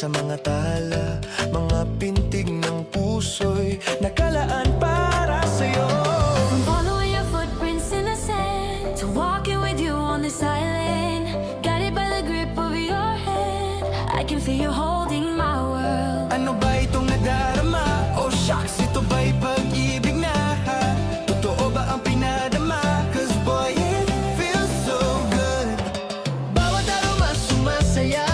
sa mga tala, mga pintig ng puso'y nakalaan para sa'yo. From following your footprints in the sand to walking with you on this island, guided by the grip of your hand, I can feel you holding my world. Ano ba itong nadarama? Oh shucks, ito ba'y pag-ibig na? Totoo ba ang pinadama? Cause boy, it feels so good. Bawat aroma sumasaya,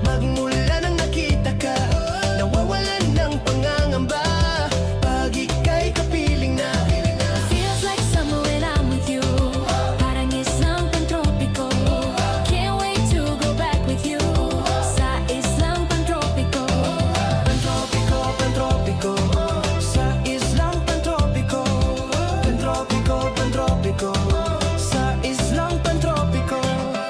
magmula nang nakita ka, nawawalan ng pangangamba pag ika'y kapiling na. Feels like summer when I'm with you, parang islang pantropiko. Can't wait to go back with you sa islang pantropiko. Pantropiko, pantropiko, sa islang pantropiko. Pantropiko, pantropiko, sa islang pantropiko.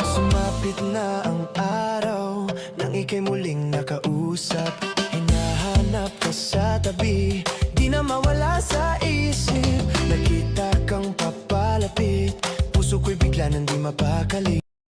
Sumapit na ang araw nang ika'y muling nakausap. Hinahanap ka sa tabi, di na mawala sa isip. Nakita kang papalapit, puso ko'y bigla nang di mapakali.